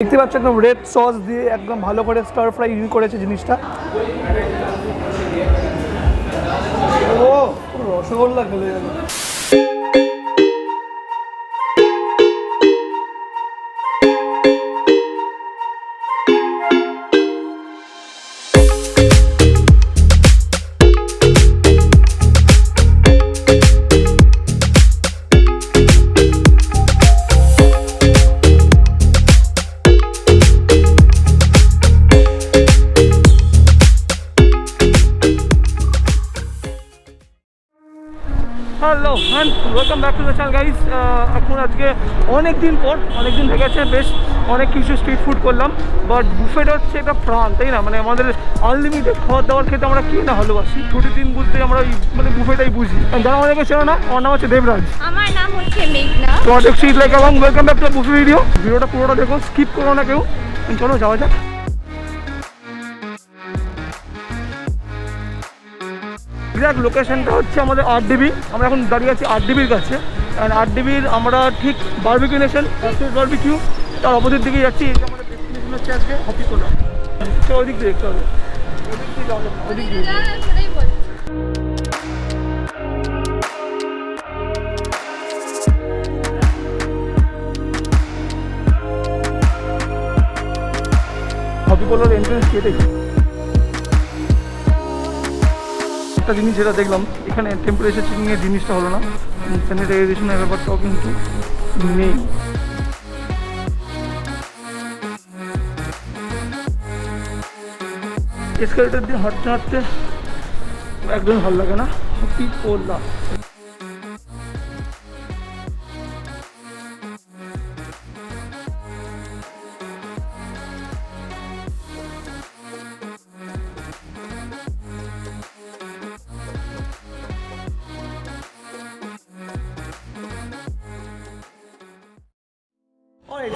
দেখতে পাচ্ছ একদম রেড সস দিয়ে একদম ভালো করে স্টার ফ্রাই করেছে জিনিসটা। ও রসগোল্লা খেলে গেল। Hello and welcome back to the channel guys. এখন আজকে অনেক দিন থেকে আছে, বেশ অনেক কিছু স্ট্রিট ফুড করলাম, বাট বুফেটা হচ্ছে একটা প্রাণ, তাই না? মানে আমাদের আনলিমিটেড খাবার দাবার খেতে আমরা কি না ভালোবাসি। ছুটির দিন বুঝতে আমরা মানে বুফেটাই বুঝি। যারা আমাদেরকে চেনো না, আমার নাম হচ্ছে দেবরাজ। আমার নাম হচ্ছে মেঘনা। তো সিট লাইক এবং welcome back to the buffet video. ভিডিওটা পুরোটা দেখো, স্কিপ করো না কেউ। চলো যাওয়া যাক। এক্সাক্ট লোকেশনটা হচ্ছে আমাদের আরডিবি। আমরা এখন দাঁড়িয়ে আছি আরডিবির কাছে। অ্যান্ড আরডিবির আমরা ঠিক বারবিকিউ নেশন বারবিকিউ তার অপোজিট দিকে যাচ্ছি। এটা আমাদের ডেস্টিনেশন হচ্ছে আজকে হপিকোলা। তো ওই দিক দিয়ে দেখতে হবে, ওদিক দিয়ে যাওয়া যাবে, ওদিক দিয়ে। হপিকোলার এন্ট্রেন্স কেটে একটা জিনিস যেটা দেখলাম, এখানে টেম্পারেচার চেকিংয়ের জিনিসটা হলো না, স্যানিটাইজেশনের ব্যাপারটাও কিন্তু নেই। এসকেলেটর দিয়ে হাঁটতে হাঁটতে একদমই ভালো লাগে না। হপিকোলা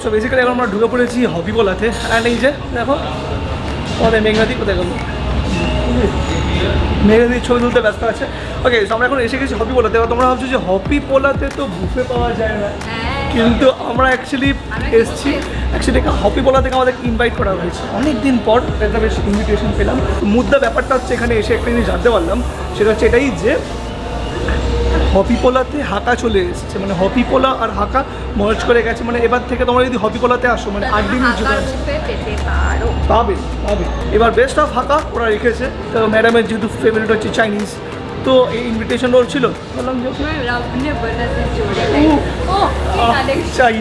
সো বেসিক্যালি এখন আমরা ঢুকে পড়েছি হপিকোলাতে। অ্যান্ড এই যে দেখো আমাদের মেঘনাদি কোথায় গেল, মেঘনাদির ছবি তুলতে ব্যস্ত আছে। ওকে, সো আমরা এখন এসে গেছি হপিকোলাতে। এবার তোমরা ভাবছো যে হপিকোলাতে তো বুফে পাওয়া যায় না, কিন্তু আমরা অ্যাকচুয়ালি এসেছি হপিকোলা থেকে আমাদের ইনভাইট করা হয়েছে অনেক দিন পর। একটা বেশ ইনভিটেশন পেলাম। মুদ্রা ব্যাপারটা হচ্ছে এখানে এসে একটা জিনিস জানতে পারলাম, সেটা হচ্ছে এটাই যে হপিকোলাতে হাকা চলে এসেছে। মানে হপিকোলা আর হাকা মার্জ করে গেছে। মানে এবার থেকে তোমরা যদি হপিকোলাতে আসো, মানে আরডিবি পাবে পাবে। এবার বেস্ট অফ হাকা ওরা রেখেছে। তো ম্যাডামের যেহেতু ফেভারিট হচ্ছে চাইনিজ, তো এই ইনভিটেশন রোল ছিল, বললাম যে চাই।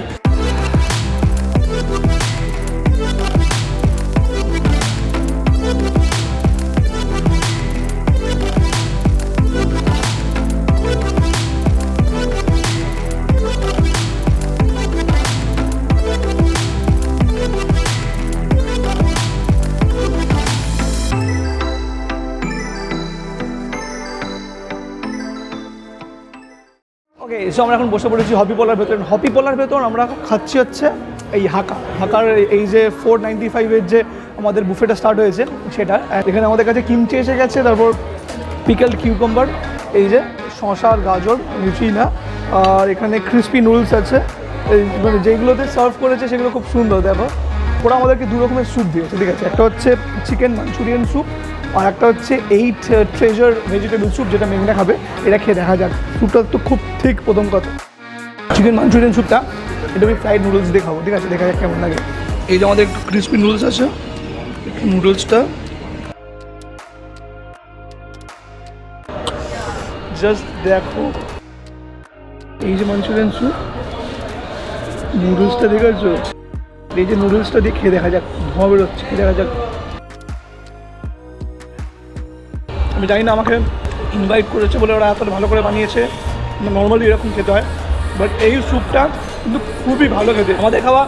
ওকে, সো আমরা এখন বসে পড়েছি হপিকোলার ভেতর। হপিকোলার ভেতর আমরা খাচ্ছি হচ্ছে এই হাকার এই যে 495-এর যে আমাদের বুফেটা স্টার্ট হয়েছে সেটা। এখানে আমাদের কাছে কিমচি এসে গেছে, তারপর পিকেলড কিউকাম্বার, এই যে শসা আর গাজর নিউট্রিনা, আর এখানে ক্রিস্পি নুডলস আছে। এই মানে যেগুলোতে সার্ভ করেছে সেগুলো খুব সুন্দর। দেখো ওরা আমাদেরকে দু রকমের স্যুপ দিয়েছে, ঠিক আছে? একটা হচ্ছে চিকেন মাঞ্চুরিয়ান স্যুপ, আর একটা হচ্ছে 8 ট্রেজার ভেজিটেবল স্যুপ, যেটা মেঘনা খাবে। এটা খেয়ে দেখা যাক। স্যুপটা তো খুব ঠিক। প্রথম কথা চিকেন মাঞ্চুরিয়ান স্যুপটা, এটা আমি ফ্রাইড নুডলস দিয়ে খাবো, ঠিক আছে? দেখা যাক কেমন লাগে। এই যে আমাদের একটু ক্রিস্পি নুডলস আছে, নুডলসটা জাস্ট দেখো। এই যে মাঞ্চুরিয়ান স্যুপ, নুডলসটা দেখেছো? এই যে নুডলসটা দিয়ে খেয়ে দেখা যাক, ধোঁয়া বেরোচ্ছে, খেয়ে দেখা যাক। আমি জানি না আমাকে ইনভাইট করেছে বলে ওরা এতটা ভালো করে বানিয়েছে, নর্মালি এরকম খেতে হয়, বাট এই স্যুপটা কিন্তু খুবই ভালো খেতে। আমাদের খাওয়া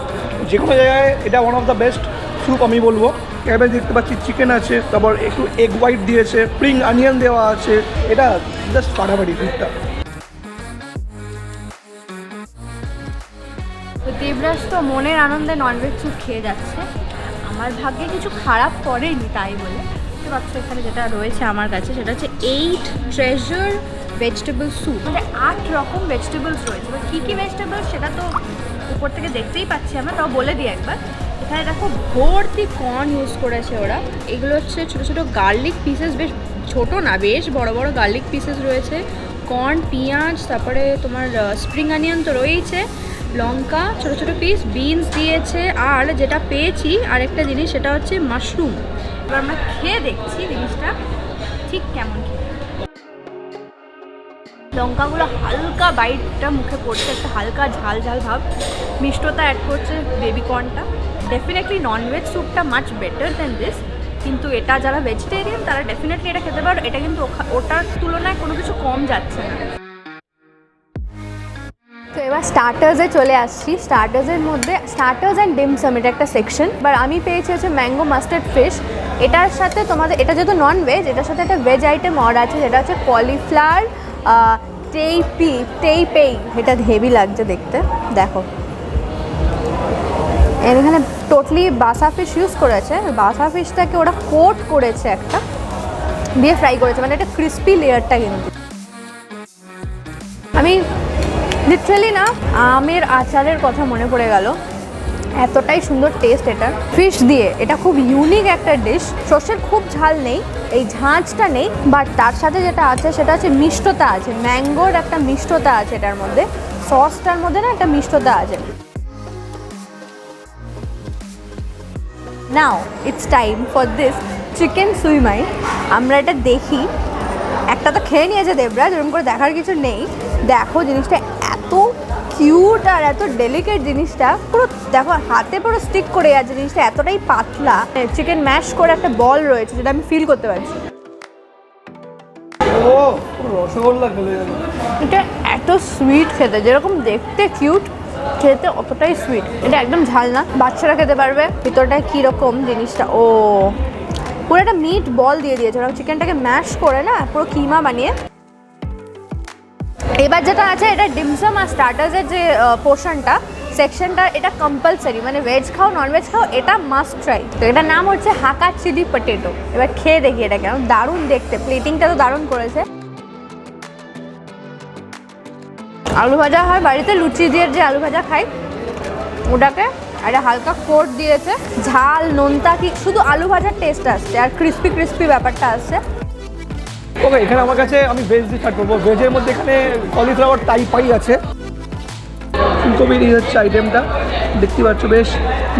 যে কোনো জায়গায় এটা one of the best soup আমি বলবো। ক্যাবেজ দেখতে পাচ্ছি, চিকেন আছে, তারপর একটু এগ হোয়াইট দিয়েছে, স্প্রিং অনিয়ন দেওয়া আছে। এটা জাস্ট ফাটাফাটি স্যুপটা। তো দেবরাজ তো মনের আনন্দে ননভেজ স্যুপ খেয়ে যাচ্ছে। আমার ভাগ্যে কিছু খারাপ করেনি, তাই বলে তো ভাবছো এখানে যেটা রয়েছে আমার কাছে সেটা হচ্ছে 8 ট্রেজার ভেজিটেবল স্যুপ। মানে 8 রকম ভেজিটেবলস রয়েছে। এবার কী কী ভেজিটেবলস সেটা তো উপর থেকে দেখতেই পাচ্ছি আমরা, তাও বলে দিই একবার। এখানে দেখো ভর্তি কর্ন ইউজ করেছে ওরা। এগুলো হচ্ছে ছোটো ছোটো গার্লিক পিসেস, বেশ ছোটো না, বেশ বড় বড় গার্লিক পিসেস রয়েছে। কর্ন, পেঁয়াজ, তারপরে তোমার স্প্রিং অনিয়ন তো রয়েছে, লঙ্কা ছোটো ছোটো পিস, বিনস দিয়েছে, আর যেটা পেয়েছি আরেকটা জিনিস সেটা হচ্ছে মাশরুম। এবার আমরা খেয়ে দেখছি জিনিসটা ঠিক কেমন খেয়ে। লঙ্কাগুলো হালকা বাইটটা মুখে পড়ছে, একটা হালকা ঝাল ঝাল ভাব, মিষ্টতা অ্যাড করছে বেবি কর্নটা। ডেফিনেটলি ননভেজ স্যুপটা মাচ বেটার দ্যান দিস, কিন্তু এটা যারা ভেজিটেরিয়ান তারা ডেফিনেটলি এটা খেতে পারো। এটা কিন্তু ওটার তুলনায় কোনো কিছু কম যাচ্ছে না। তো এবার স্টার্টার্সে চলে আসছি। স্টার্টার্সের মধ্যে স্টার্টার্স অ্যান্ড ডিমসাম এটা একটা সেকশন। এবার আমি পেয়েছি হচ্ছে ম্যাঙ্গো মাস্টার্ড ফিশ। এটার সাথে তোমাদের, এটা যেহেতু নন ভেজ, এটার সাথে একটা ভেজ আইটেম অর্ডার আছে, যেটা হচ্ছে কলিফ্লাওয়ার টেইপেই। এটা হেভি লাগছে দেখতে, দেখো এখানে টোটালি বাসা ফিশ ইউজ করেছে। বাসা ফিশটাকে ওরা কোট করেছে একটা দিয়ে ফ্রাই করেছে, মানে এটা ক্রিস্পি লেয়ারটা। কিন্তু আমি লিটারালি না আমের আচারের কথা মনে পড়ে গেল, এতটাই সুন্দর টেস্ট এটা ফিশ দিয়ে। এটা খুব ইউনিক একটা ডিশ। সর্ষের খুব ঝাল নেই, এই ঝাঁঝটা নেই, বাট তার সাথে যেটা আছে সেটা হচ্ছে মিষ্টতা আছে, ম্যাঙ্গোর একটা মিষ্টতা আছে এটার মধ্যে, সসটার মধ্যে না একটা মিষ্টতা আছে। Now it's time for this chicken siu mai. আমরা এটা দেখি, একটা তো খেয়ে নিয়েছে দেবরাজ, এরকম করে দেখার কিছু নেই। দেখো জিনিসটা এত কিউট আর এত ডেলিকেট, জিনিসটা পুরো দেখো হাতে পুরো স্টিক করে আছে, জিনিসটা এতটাই পাতলা। চিকেন ম্যাশ করে একটা বল রয়েছে যেটা আমি ফিল করতে পারছি। ও রসগোল্লা খেলে গেল। এটা এত সুইট খেতে, যেরকম দেখতে কিউট খেতে অতটাই সুইট। এটা একদম ঝাল না, বাচ্চারা খেতে পারবে। ভিতরটায় কীরকম জিনিসটা, ও পুরো একটা মিট বল দিয়ে দিয়েছে ওরা, চিকেনটাকে ম্যাশ করে না পুরো কিমা বানিয়ে। এবার যেটা আছে এটা ডিমসাম আর স্টার্টার্সের যে পোর্শনটা সেকশনটা, এটা কম্পালসারি, মানে ভেজ খাও নন ভেজ খাও এটা মাস্ট ট্রাই। তো এটার নাম হচ্ছে হাকা চিলি পটেটো। এবার খেয়ে দেখি এটা কেমন, দারুণ দেখতে, প্লেটিংটা তো দারুণ করেছে। আলু ভাজা হয় বাড়িতে, লুচি দিয়ে যে আলু ভাজা খাই ওটাকে একটা হালকা কোট দিয়েছে, ঝাল নোনতা কি শুধু আলু ভাজার টেস্ট আসছে আর ক্রিস্পি ক্রিস্পি ব্যাপারটা আসছে। ওকে, এখানে আমার কাছে আমি ভেজ দিয়ে স্টার্ট করবো। ভেজের মধ্যে এখানে কলিফ্লাওয়ার টাইপাই আছে, ফুলকপি দিয়ে হচ্ছে আইটেমটা, দেখতে পাচ্ছ বেশ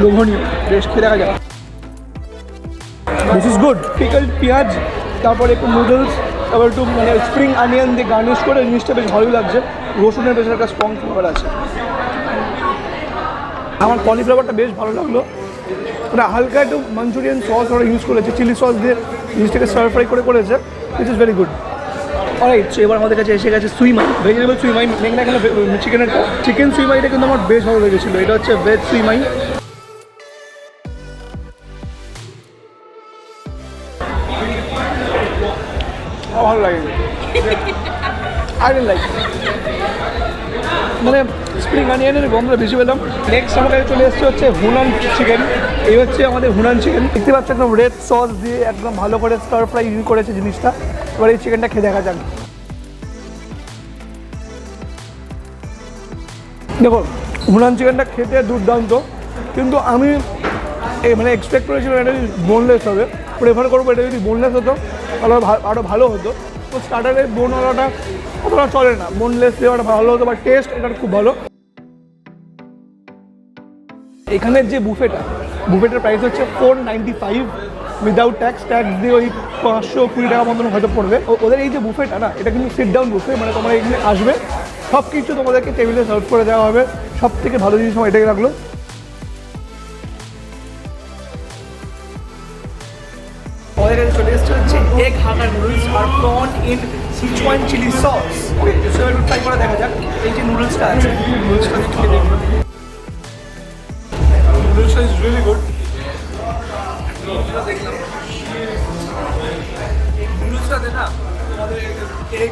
লোভনীয়, বেশ খেয়ে দেখা যায়। This is good. পিকলড পেঁয়াজ, তারপরে একটু নুডলস, তারপর একটু মানে স্প্রিং অনিয়ন দিয়ে গার্নিশ করে, জিনিসটা বেশ ভালোই লাগছে। রসুনের বেশ একটা স্ট্রং ফ্লেভার আছে। আমার কলিফ্লাওয়ারটা বেশ ভালো লাগলো। ওটা হালকা একটু মাঞ্চুরিয়ান সস ওরা ইউজ করেছে, চিলি সস দিয়ে জিনিসটাকে স্টার ফ্রাই করে করেছে, which is very good. Alright, so এবার আমাদের কাছে এসে গেছে সুইমাই, ভেজিটেবল সুইমাই। মেঘনা এখানে চিকেন সুইমাইটা কিন্তু আমার বেশ ভালো লেগেছিলো। এটা হচ্ছে ভেজ সুইমাই। ভালো লাগে, আই ডোন্ট লাইক, মানে স্প্রিং অনিয়নের গন্ধটা বেশি পেলাম। নেক্সট আমার কাছে চলে এসেছে হচ্ছে হুনান চিকেন। এই হচ্ছে আমাদের হুনান চিকেন, দেখতে পাচ্ছ একদম রেড সস দিয়ে একদম ভালো করে স্টার ফ্রাই ইউজ করেছে জিনিসটা। এবার এই চিকেনটা খেয়ে দেখা যাক। দেখো হুনান চিকেনটা খেতে দুর্দান্ত, কিন্তু আমি মানে এক্সপেক্ট করেছিলাম এটা যদি বোনলেস হবে, প্রেফার করবো এটা যদি বোনলেস হতো তাহলে আরও ভালো হতো। তো স্টার্টারের বোনওয়ালাটা অতটা চলে না, বোনলেস দেওয়াটা ভালো হতো, বা টেস্ট এটার খুব ভালো। এখানের যে বুফেটার প্রাইস হচ্ছে 495 উইদাউট ট্যাক্স দিয়ে ওই 520 টাকা মতন হয়তো পড়বে। ওদের এই যে বুফেটা না, এটা কিন্তু সিট ডাউন বুফে, মানে তোমরা এখানে আসবে সব কিছু তোমাদেরকে টেবিলে সার্ভ করে দেওয়া হবে। সব থেকে ভালো জিনিস আমার এটাই লাগলো। আমাদের কাছে চলে এসেছে হচ্ছে এগ হাকা নুডলস আর prawn in Sichuan chili sauce. Okay, সেটা একটু ট্রাই করে দেখা যাক। এই যে নুডলসটা আছে, নুডলসটা খেয়ে দেখবো। নুডলসটা ইজ রিয়েলি গুড। দেখলাম নুডলসটাতে না আমাদের এগ,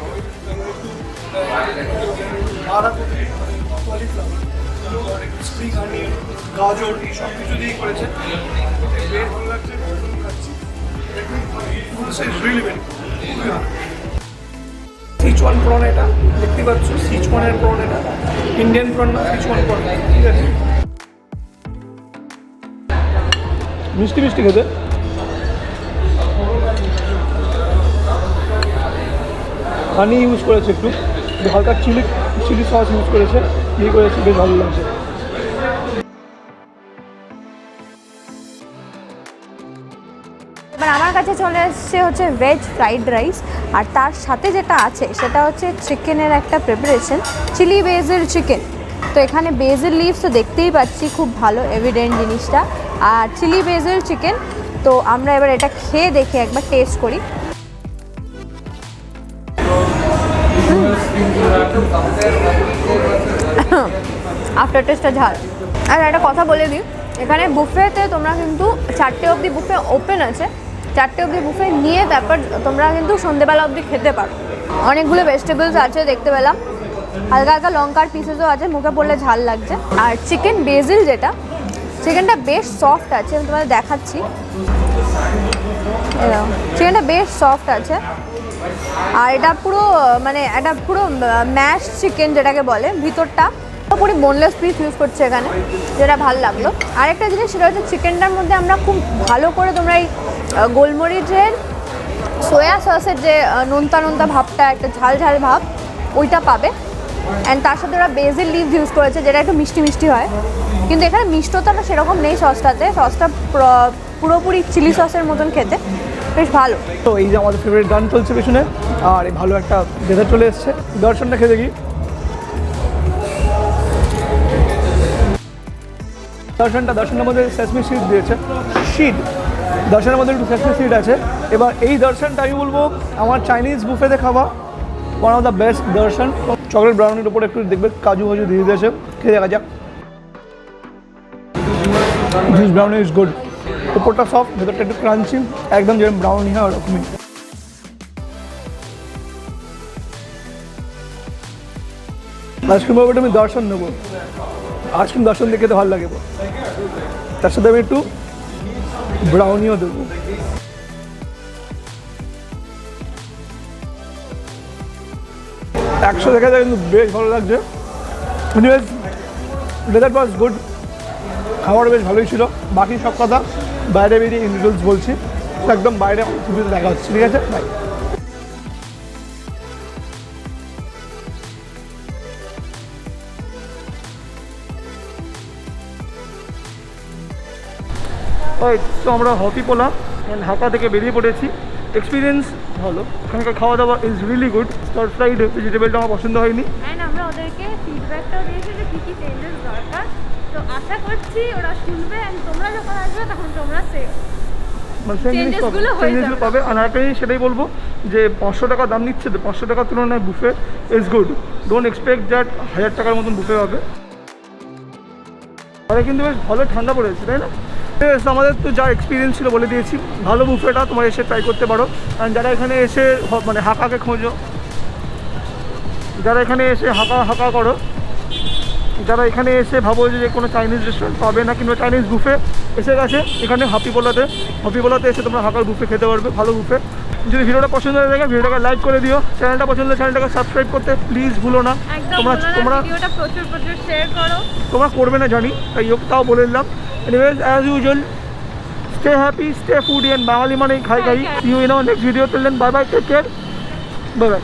বাঁধাকপি, কলিফ্লাওয়ার, স্প্রিং অনিয়ন, গাজর, এই সব কিছু দিয়েই করেছে। বেশ ভালো লাগছে, খাচ্ছি। সিচুয়ান প্রন, এটা দেখতে পাচ্ছ সিচুয়ানের প্রন, এটা ইন্ডিয়ান প্রন না, সিচুয়ান প্রন, ঠিক আছে। মিষ্টি মিষ্টি খেতে। হানি ইউজ করেছে একটু, হালকা চিলি সস ইউজ করেছে, করেছে, বেশ ভালো লাগছে। এবার আমার কাছে চলে এসছে হচ্ছে ভেজ ফ্রাইড রাইস, আর তার সাথে যেটা আছে সেটা হচ্ছে চিকেনের একটা প্রিপারেশন, চিলি বেজের চিকেন। তো এখানে বেজের লিভস তো দেখতেই পাচ্ছি, খুব ভালো এভিডেন্ট জিনিসটা, আর চিলি বেজের চিকেন। তো আমরা এবার এটা খেয়ে দেখে একবার টেস্ট করি। আফটার টেস্টটা ঝাল। আর একটা কথা বলে দিই, এখানে বুফেতে তোমরা কিন্তু 4টে অবধি বুফে ওপেন আছে, 4টে অবধি বুফে নিয়ে তারপর তোমরা কিন্তু সন্ধেবেলা অবধি খেতে পারো। অনেকগুলো ভেজিটেবলস আছে দেখতে পেলাম, হালকা হালকা লঙ্কার পিসেসও আছে, মুখে পড়লে ঝাল লাগছে। আর চিকেন বেজিল যেটা, চিকেনটা বেশ সফট আছে, আমি তোমাদের দেখাচ্ছি। চিকেনটা বেশ সফট আছে, আর এটা পুরো মানে একটা পুরো ম্যাশ চিকেন যেটাকে বলে, ভিতরটা পুরো বোনলেস পিস ইউজ করছে এখানে, যেটা ভালো লাগলো। আরেকটা জিনিস সেটা হচ্ছে চিকেনটার মধ্যে আমরা খুব ভালো করে তোমরা এই গোলমরিচের সোয়া সসের যে নোনতা নোনতা ভাবটা, একটা ঝাল ঝাল ভাব, ওইটা পাবে। অ্যান্ড তার সাথে ওরা বেজিল লিভ ইউজ করেছে, যেটা একটু মিষ্টি মিষ্টি হয়, কিন্তু এখানে মিষ্টতাটা সেরকম নেই সসটাতে। সসটা পুরোপুরি চিলি সসের মতন খেতে, বেশ ভালো। তো এই যে আমাদের ফেভারিট গান চলছে পেছনে, আর এই ভালো একটা ডেজার্ট চলে এসছে। দর্শনটা খেয়ে দেখি। দর্শনের মধ্যে সেসমি সিড দিয়েছে, দর্শনের মধ্যে একটু সেসমি সিড আছে। এবার এই দর্শনটা আমি বলবো আমার চাইনিজ বুফেতে খাওয়া ওয়ান অফ দ্য বেস্ট দর্শন। চকলেট ব্রাউনির উপরে একটু দেখবে কাজু ফাজু দিয়ে দিয়েছে, খেয়ে দেখা যাক। দিস ব্রাউনি ইজ গুড, উপরটা সফট, ভেতরটা একটু ক্রাঞ্চি, একদম যেরকম ব্রাউনি হয় ওরকমই। আইসক্রিম ব্যাপারটা আমি দর্শন নেবো, আইসক্রিম দর্শন দিয়ে খেতে ভালো লাগে, তার সাথে আমি একটু ব্রাউনিও দেবো। একশো দেখা যায় কিন্তু বেশ ভালো লাগছে। ডেজার্ট ওয়াজ গুড, খাবার বেশ ভালোই ছিল। বাকি সব কথা বাইরে বেরিয়ে ইন্ডিভিজুয়ালস বলছি, একদম বাইরে ছবিতে দেখা হচ্ছে। ঠিক আছে, বাই। তো আমরা হপি পোলা ঢাকা থেকে বেরিয়ে পড়েছি। এক্সপিরিয়েন্স ভালো, এখানকার খাওয়া দাওয়া is really good. Stir fried ভেজিটেবলটা আমার পছন্দ হয়নি। অ্যান্ড আমরা ওদেরকে ফিডব্যাকটাও দিয়েছি যে কী কী চেঞ্জেস দরকার, তো আশা করছি ওরা শুনবে, অ্যান্ড তোমরা যখন আসবে তখন তোমরা চেঞ্জেসগুলো পাবে। আর একটা জিনিস সেটাই বলবো যে 500 টাকা দাম নিচ্ছে, তো 500 টাকার তুলনায় buffet is good. Don't expect that 1000 টাকার মতন বুফে হবে। আরে কিন্তু বেশ ভালো ঠান্ডা পড়েছে, তাই না? আমাদের তো যা এক্সপিরিয়েন্স ছিল বলে দিয়েছি। ভালো বুফেটা তোমরা এসে ট্রাই করতে পারো। আর যারা এখানে এসে মানে হাঁকাকে খোঁজো, যারা এখানে এসে হাঁকা করো, যারা এখানে এসে ভাবো যে কোনো চাইনিজ রেস্টুরেন্ট পাবে না কিংবা চাইনিজ বুফে এসে গেছে, এখানে হপিপোলাতে এসে তোমরা হাঁকার বুফে খেতে পারবে, ভালো বুফে। যদি ভিডিওটা পছন্দ হয়ে থাকে ভিডিওটাকে লাইক করে দিও, চ্যানেলটা পছন্দ হলে চ্যানেলটাকে সাবস্ক্রাইব করতে প্লিজ ভুলো না। তোমরা করবে না জানি, তাও বলে দিলাম। Anyways as usual, stay happy, stay foodie, and Bengali মানে খাই। You know next video. Till then, bye bye, take care, bye by.